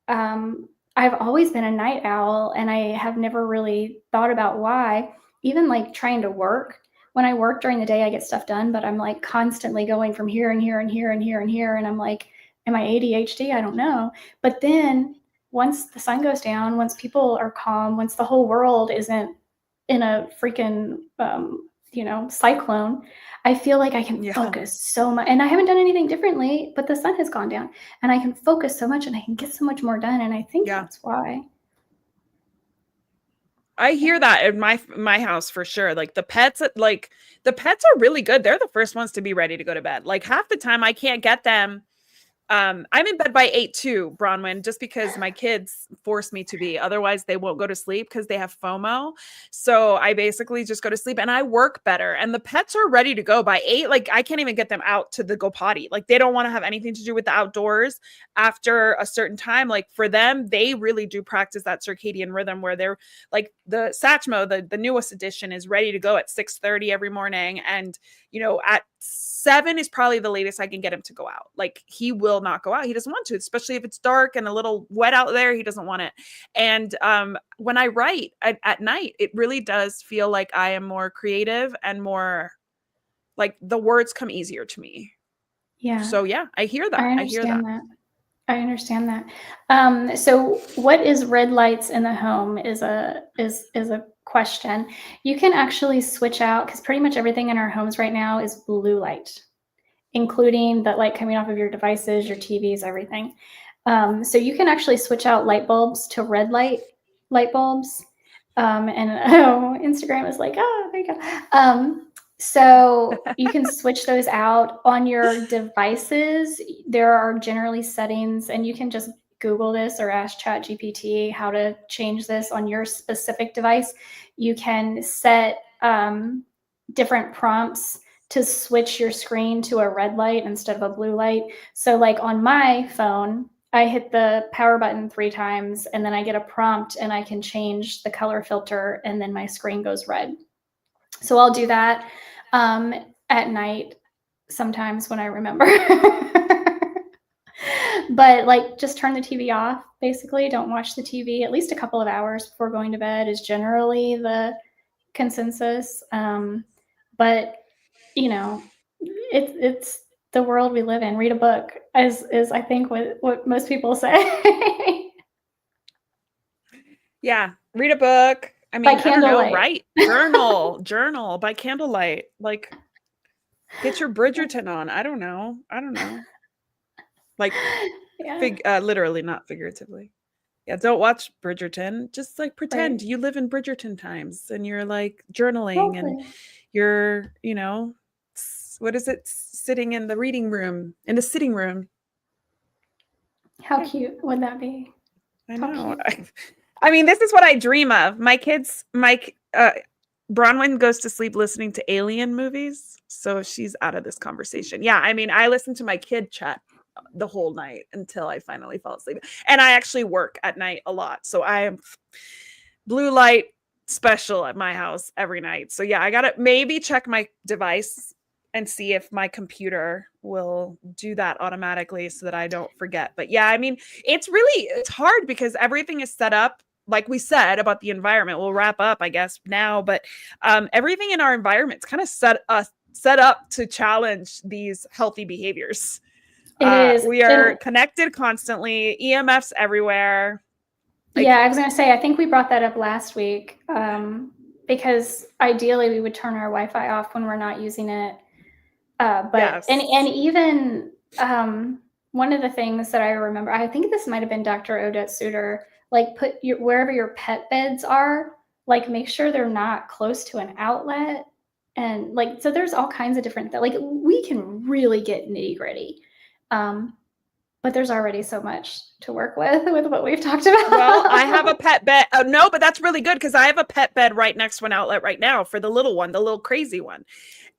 I've always been a night owl, and I have never really thought about why. Even like trying to work, when I work during the day, I get stuff done, but I'm like constantly going from here and here and here and here and here. And I'm like, am I ADHD? I don't know. But then once the sun goes down, once people are calm, once the whole world isn't in a freaking, cyclone, I feel like I can Yeah. focus so much. And I haven't done anything differently, but the sun has gone down and I can focus so much and I can get so much more done. And I think Yeah. that's why. I hear that in my house for sure. Like the pets are really good. They're the first ones to be ready to go to bed. Like half the time I can't get them. I'm in bed by 8 too, Bronwyn, just because my kids force me to be. Otherwise, they won't go to sleep because they have FOMO. So I basically just go to sleep and I work better. And the pets are ready to go by 8. Like I can't even get them out to the go potty. Like they don't want to have anything to do with the outdoors after a certain time. Like for them, they really do practice that circadian rhythm where they're like the Satchmo, the newest edition, is ready to go at 6:30 every morning. And at 7 is probably the latest I can get him to go out. Like he will not go out. He doesn't want to, especially if it's dark and a little wet out there. He doesn't want it. And when I write at night, it really does feel like I am more creative and more like the words come easier to me. Yeah. So yeah, I hear that. I I hear that. understand that. I understand that. So what is red lights in the home is a question. You can actually switch out, because pretty much everything in our homes right now is blue light, including the light coming off of your devices, your TVs, everything. So you can actually switch out light bulbs to red light bulbs. And Instagram is like, oh, there you go. So you can switch those out on your devices. There are generally settings, and you can just Google this or ask ChatGPT how to change this on your specific device. You can set different prompts to switch your screen to a red light instead of a blue light. So like on my phone, I hit the power button 3 times and then I get a prompt and I can change the color filter and then my screen goes red. So I'll do that at night sometimes when I remember. But like just turn the TV off, basically. Don't watch the TV at least a couple of hours before going to bed is generally the consensus. But it's the world we live in. Read a book is I think what most people say. Yeah, read a book. I By mean, I don't know, candlelight. write, journal by candlelight. Like get your Bridgerton on. I don't know. Like Yeah. literally, not figuratively. Yeah, don't watch Bridgerton. Just like Right. pretend you live in Bridgerton times and you're like journaling and Hopefully. you're, what is it? Sitting in the reading room, in the sitting room. How Yeah, cute would that be? I How know. cute. I mean, this is what I dream of. My kids, Bronwyn goes to sleep listening to alien movies. So she's out of this conversation. Yeah, I mean, I listen to my kid chat the whole night until I finally fall asleep. And I actually work at night a lot. So I am blue light special at my house every night. So yeah, I gotta maybe check my device and see if my computer will do that automatically so that I don't forget. But yeah, I mean, it's hard because everything is set up like we said about the environment. We'll wrap up, I guess, now, but everything in our environment's kind of set up to challenge these healthy behaviors. It is. We are connected constantly, EMFs everywhere. Yeah, I was going to say, I think we brought that up last week, because ideally we would turn our Wi-Fi off when we're not using it. But yes. and even one of the things that I remember, I think this might have been Dr. Odette Suter, like put wherever your pet beds are, like make sure they're not close to an outlet. And like, so there's all kinds of different things. Like we can really get nitty gritty. But there's already so much to work with what we've talked about. Well, I have a pet bed. Oh, no, but that's really good because I have a pet bed right next to an outlet right now for the little one, the little crazy one.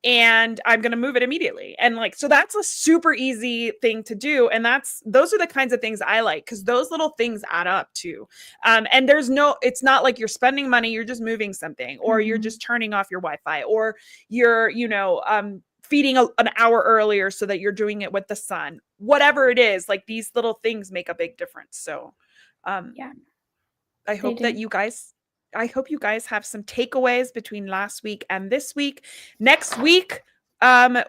And I'm going to move it immediately. And like, so that's a super easy thing to do. And those are the kinds of things I like because those little things add up too. And it's not like you're spending money, you're just moving something, or you're just turning off your Wi-Fi, or you're, feeding an hour earlier so that you're doing it with the sun, whatever it is, like these little things make a big difference. So, yeah, I hope you guys have some takeaways between last week and this week. Next week,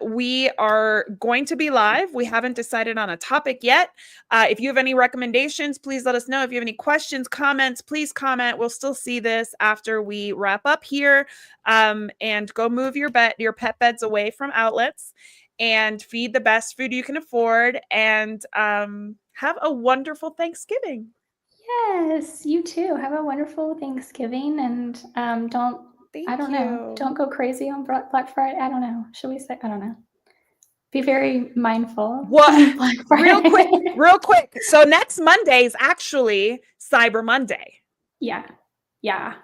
we are going to be live. We haven't decided on a topic yet. If you have any recommendations, please let us know. If you have any questions, comments, please comment. We'll still see this after we wrap up here. And go move your pet beds away from outlets and feed the best food you can afford, and have a wonderful Thanksgiving. Yes, you too. Have a wonderful Thanksgiving, and don't go crazy on Black Friday. I don't know. Should we say? I don't know. Be very mindful. What? Real quick. So next Monday is actually Cyber Monday. Yeah.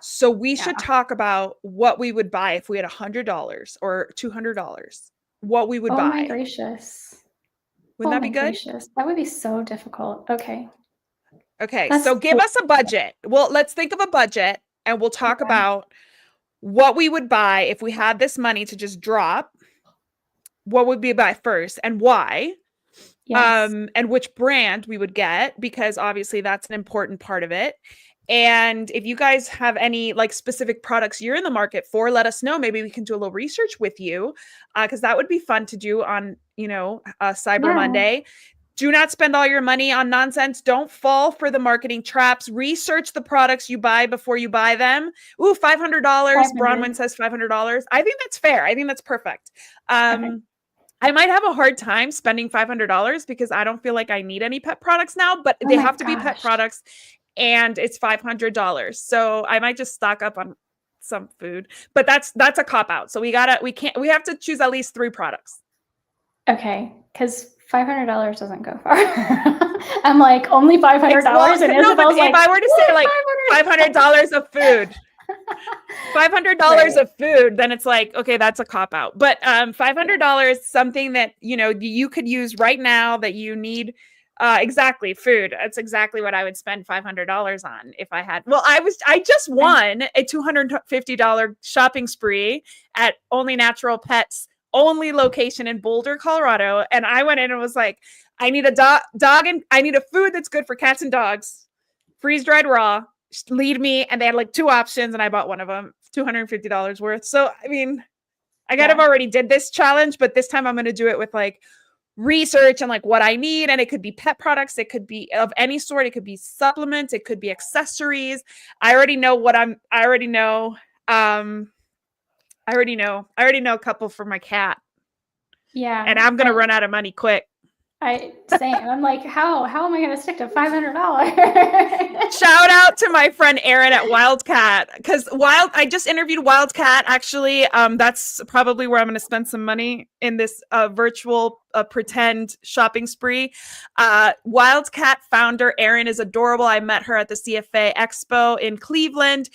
So we should talk about what we would buy if we had $100 or $200. What we would buy. Oh my gracious! Wouldn't that be good? Gracious. That would be so difficult. Okay. So give us a budget. Well, let's think of a budget and we'll talk about what we would buy if we had this money to just drop. What would we buy first and why? Yes. And which brand we would get, because obviously that's an important part of it. And if you guys have any like specific products you're in the market for, let us know. Maybe we can do a little research with you, because that would be fun to do on, Cyber Monday. Do not spend all your money on nonsense. Don't fall for the marketing traps. Research the products you buy before you buy them. Ooh, $500. Bronwyn says $500. I think that's fair. I think that's perfect. Okay. I might have a hard time spending $500 because I don't feel like I need any pet products now, but they have to be pet products, and it's $500. So I might just stock up on some food, but that's a cop out. So we have to choose at least 3 products. Okay. Because $500 doesn't go far. I'm like, only $500, and Isabel's like, if I were to say like $500 of food, $500 of food, then it's like, okay, that's a cop out. But $500, something that you could use right now that you need. Exactly, food. That's exactly what I would spend $500 on if I had. Well, I just won a $250 shopping spree at Only Natural Pets. Only location in Boulder, Colorado. And I went in and was like, I need a dog and I need a food that's good for cats and dogs. Freeze dried raw. Just lead me. And they had like 2 options and I bought one of them, $250 worth. So, I mean, I kind of already did this challenge, but this time I'm going to do it with like research and like what I need. And it could be pet products. It could be of any sort. It could be supplements. It could be accessories. I already know a couple for my cat. Yeah. And I'm going to run out of money quick. I'm like, how am I going to stick to $500? Shout out to my friend Erin at Wildcat, because I just interviewed Wildcat actually. That's probably where I'm going to spend some money in this virtual a pretend shopping spree. Wildcat founder Erin is adorable. I met her at the CFA Expo in Cleveland.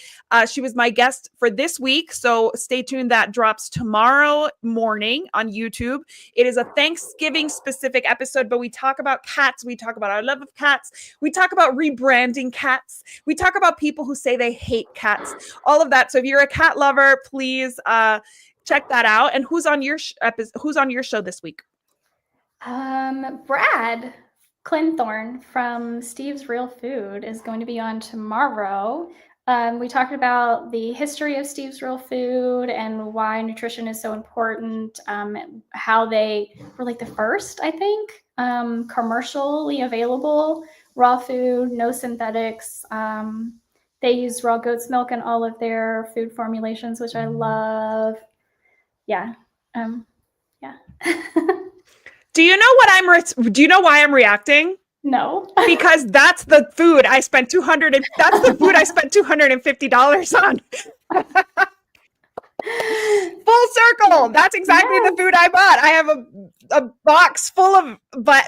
She was my guest for this week, so stay tuned. That drops tomorrow morning on YouTube. It is a Thanksgiving specific episode, but we talk about cats. We talk about our love of cats. We talk about rebranding cats. We talk about people who say they hate cats, all of that. So if you're a cat lover, please check that out. And who's on your show this week? Brad Clinthorne from Steve's Real Food is going to be on tomorrow. We talked about the history of Steve's Real Food and why nutrition is so important, how they were like the first, I think, commercially available raw food, no synthetics. They use raw goat's milk in all of their food formulations, which I love. Yeah. Yeah. Do you know why I'm reacting? No. Because that's the food I spent $250 on. Full circle. That's exactly the food I bought. I have a box full of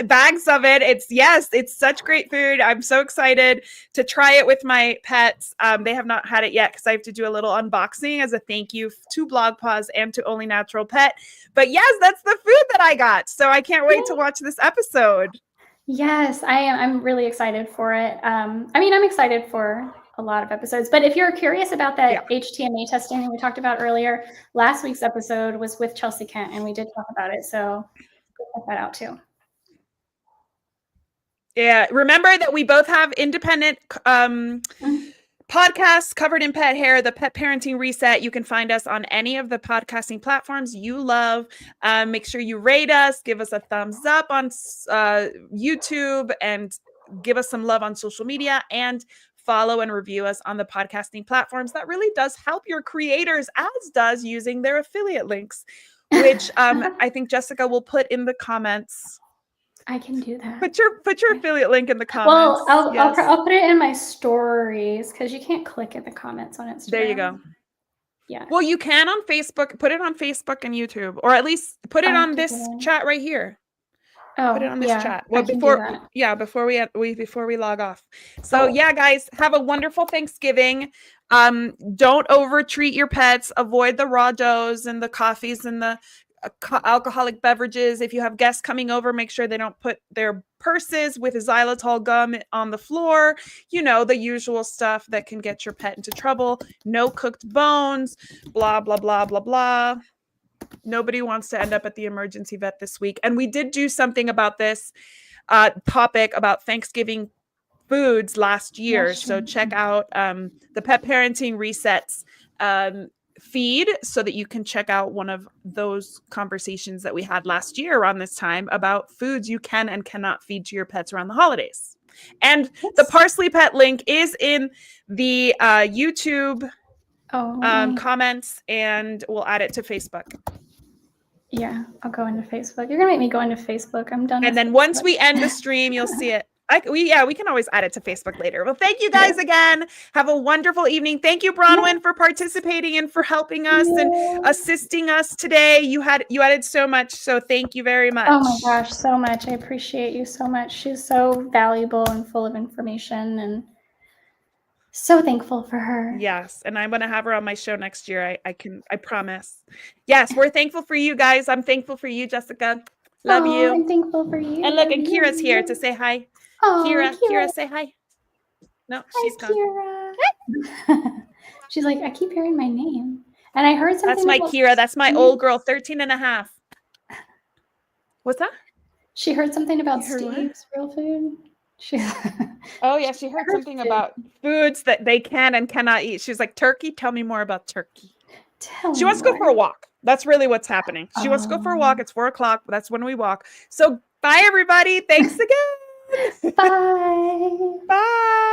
bags of it. It's such great food. I'm so excited to try it with my pets. They have not had it yet because I have to do a little unboxing as a thank you to Blog Pause and to Only Natural Pet. But yes, that's the food that I got. So I can't wait to watch this episode. Yes, I am. I'm really excited for it. I'm excited for a lot of episodes, but if you're curious about that HTMA testing that we talked about earlier, last week's episode was with Chelsea Kent and we did talk about it. So go check that out too. Yeah. Remember that we both have independent podcasts covered in pet hair, the Pet Parenting Reset. You can find us on any of the podcasting platforms you love. Make sure you rate us, give us a thumbs up on YouTube, and give us some love on social media, and follow and review us on the podcasting platforms. That really does help your creators, as does using their affiliate links, which I think Jessica will put in the comments. I can do that. Put your affiliate link in the comments. Well, I'll put it in my stories because you can't click in the comments on Instagram. There you go. Yeah. Well, you can on Facebook. Put it on Facebook and YouTube, or at least put it on this chat right here. Oh, put it on this chat. Well, before we log off. So yeah, guys, have a wonderful Thanksgiving. Don't over-treat your pets. Avoid the raw doughs and the coffees and the alcoholic beverages. If you have guests coming over, make sure they don't put their purses with xylitol gum on the floor. You know, the usual stuff that can get your pet into trouble. No cooked bones, blah, blah, blah, blah, blah. Nobody wants to end up at the emergency vet this week. And we did do something about this topic about Thanksgiving foods last year. So check out the Pet Parenting Resets feed so that you can check out one of those conversations that we had last year around this time about foods you can and cannot feed to your pets around the holidays. And the Parsley Pet link is in the YouTube comments, and we'll add it to Facebook. Yeah, I'll go into Facebook. You're gonna make me go into Facebook. I'm done. And then once we end the stream, you'll see it. We can always add it to Facebook later. Well, thank you guys again. Have a wonderful evening. Thank you, Bronwyn, for participating and for helping us and assisting us today. You added so much, so thank you very much. Oh my gosh, so much. I appreciate you so much. She's so valuable and full of information, and so thankful for her. Yes, and I'm going to have her on my show next year. I promise. Yes, we're thankful for you guys. I'm thankful for you, Jessica. Love you. I'm thankful for you. And look, and Kira's here to say hi. Kira, say hi. No, she's gone. Kira. She's like, I keep hearing my name. And I heard something. That's my Kira. That's my old girl, 13 and a half. What's that? She heard something about Steve's Real Food. Oh yeah, she heard something about foods that they can and cannot eat. She was like, turkey? Tell me more about turkey. She wants to go for a walk. That's really what's happening. She wants to go for a walk. It's 4:00. That's when we walk. So bye, everybody. Thanks again. Bye. Bye.